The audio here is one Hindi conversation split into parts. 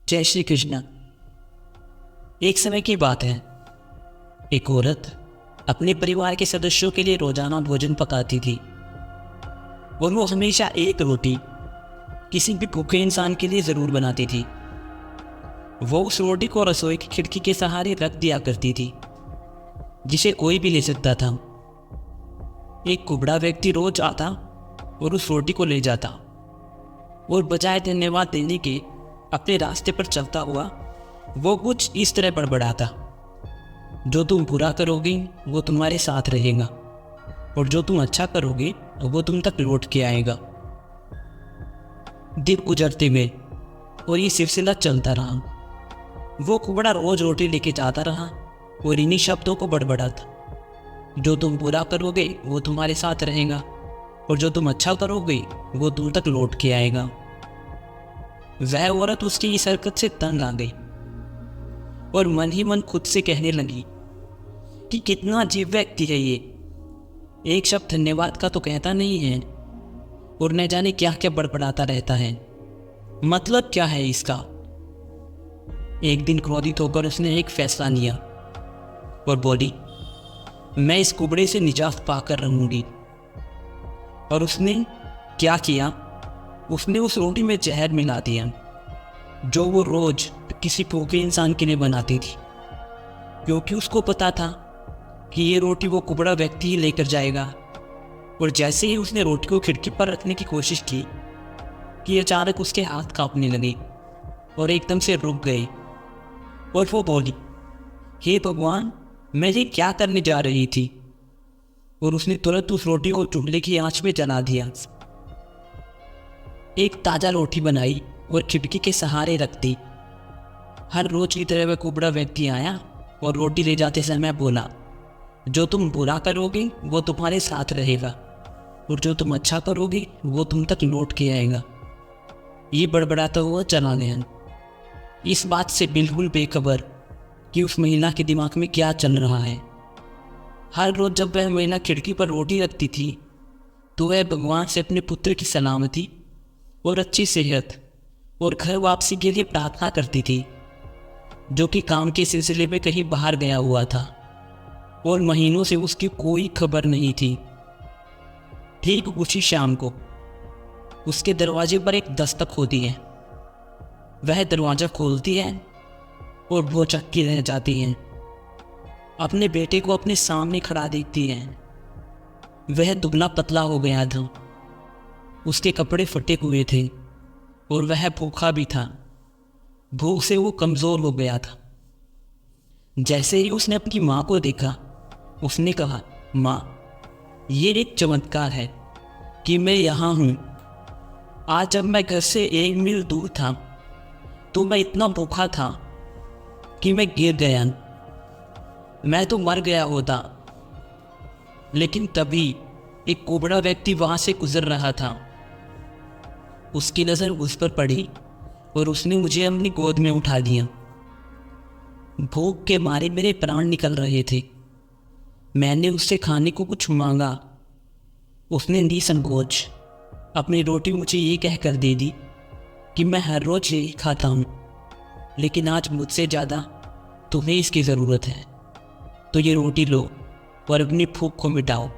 जय श्री कृष्ण। एक समय की बात है, एक औरत अपने परिवार के सदस्यों के लिए रोजाना भोजन पकाती थी और वो हमेशा एक रोटी किसी भी भूखे इंसान के लिए ज़रूर बनाती थी। वो उस रोटी को रसोई की खिड़की के सहारे रख दिया करती थी, जिसे कोई भी ले सकता था। एक कुबड़ा व्यक्ति रोज आता और उस रोटी को ले जाता और बजाय धन्यवाद देने के अपने रास्ते पर चलता हुआ वो कुछ इस तरह बड़बड़ाता, जो तुम बुरा करोगे वो तुम्हारे साथ रहेगा और जो तुम अच्छा करोगे वो तुम तक लौट के आएगा। दिन गुजरते गए और ये सिलसिला चलता रहा। वो कुबड़ा रोज रोटी लेके जाता रहा और इन्हीं शब्दों को बड़बड़ाता, जो तुम बुरा करोगे वो तुम्हारे साथ रहेगा और जो तुम अच्छा करोगे वो तुम तक लौट के आएगा। वह औरत उसकी इस हरकत से तंग आ गई और मन ही मन खुद से कहने लगी कि कितना अजीब व्यक्ति है ये। एक शब्द धन्यवाद का तो कहता नहीं है और न जाने क्या क्या बड़बड़ाता रहता है। मतलब क्या है इसका। एक दिन क्रोधित होकर उसने एक फैसला लिया और बोली, मैं इस कुबड़े से निजात पाकर रहूंगी। और उसने क्या किया, उसने उस रोटी में जहर मिला दिया, जो वो रोज किसी भूखे इंसान के लिए बनाती थी, क्योंकि उसको पता था कि ये रोटी वो कुबड़ा व्यक्ति ही लेकर जाएगा। और जैसे ही उसने रोटी को खिड़की पर रखने की कोशिश की कि अचानक उसके हाथ कांपने लगे और एकदम से रुक गए और वो बोली, हे भगवान, मैं ये क्या करने जा रही थी। और उसने तुरंत उस रोटी को चूल्हे की आंच में जला दिया। एक ताज़ा रोटी बनाई और खिड़की के सहारे रख दी। हर रोज की तरह वह कुबड़ा व्यक्ति आया और रोटी ले जाते समय बोला, जो तुम बुरा करोगे वो तुम्हारे साथ रहेगा और जो तुम अच्छा करोगे वो तुम तक लौट के आएगा। ये बड़बड़ाता हुआ चला गया, इस बात से बिल्कुल बेखबर कि उस महिला के दिमाग में क्या चल रहा है। हर रोज जब वह महिला खिड़की पर रोटी रखती थी तो वह भगवान से अपने पुत्र की सलामती और अच्छी सेहत और घर वापसी के लिए प्रार्थना करती थी, जो कि काम के सिलसिले में कहीं बाहर गया हुआ था और महीनों से उसकी कोई खबर नहीं थी। ठीक उसी शाम को उसके दरवाजे पर एक दस्तक होती है। वह दरवाज़ा खोलती है और वो चक्की रह जाती है। अपने बेटे को अपने सामने खड़ा देखती है। वह दुबला पतला हो गया था, उसके कपड़े फटे हुए थे और वह भूखा भी था। भूख से वो कमज़ोर हो गया था। जैसे ही उसने अपनी माँ को देखा, उसने कहा, माँ, ये एक चमत्कार है कि मैं यहाँ हूँ। आज जब मैं घर से 1 मील दूर था तो मैं इतना भूखा था कि मैं गिर गया। मैं तो मर गया होता। लेकिन तभी एक कुबड़ा व्यक्ति वहाँ से गुजर रहा था। उसकी नज़र उस पर पड़ी और उसने मुझे अपनी गोद में उठा लिया। भूख के मारे मेरे प्राण निकल रहे थे। मैंने उससे खाने को कुछ मांगा। उसने निसंकोच अपनी रोटी मुझे ये कहकर दे दी कि मैं हर रोज यही खाता हूँ, लेकिन आज मुझसे ज़्यादा तुम्हें इसकी ज़रूरत है, तो ये रोटी लो और अपनी भूख को मिटाओ।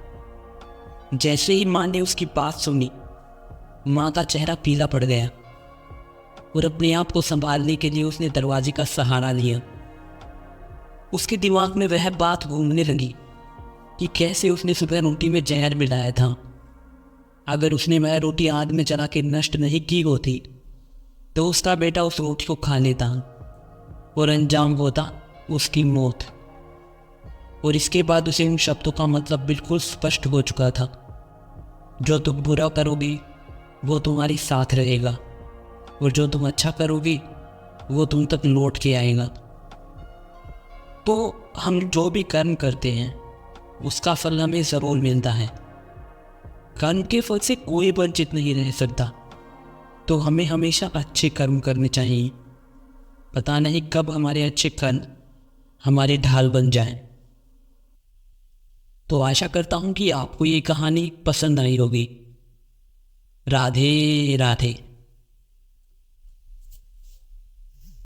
जैसे ही माँ ने उसकी बात सुनी, माँ का चेहरा पीला पड़ गया और अपने आप को संभालने के लिए उसने दरवाजे का सहारा लिया। उसके दिमाग में वह बात घूमने लगी कि कैसे उसने सुबह रोटी में जहर मिलाया था। अगर उसने वह रोटी आग में जला के नष्ट नहीं की होती तो उसका बेटा उस रोटी को खा लेता और अंजाम होता उसकी मौत। और इसके बाद उसे उन शब्दों का मतलब बिल्कुल स्पष्ट हो चुका था, जो तुम बुरा करोगे वो तुम्हारे साथ रहेगा और जो तुम अच्छा करोगे वो तुम तक लौट के आएगा। तो हम जो भी कर्म करते हैं उसका फल हमें ज़रूर मिलता है। कर्म के फल से कोई वंचित नहीं रह सकता, तो हमें हमेशा अच्छे कर्म करने चाहिए। पता नहीं कब हमारे अच्छे कर्म हमारे ढाल बन जाएं। तो आशा करता हूँ कि आपको ये कहानी पसंद आई होगी। राधे राधे।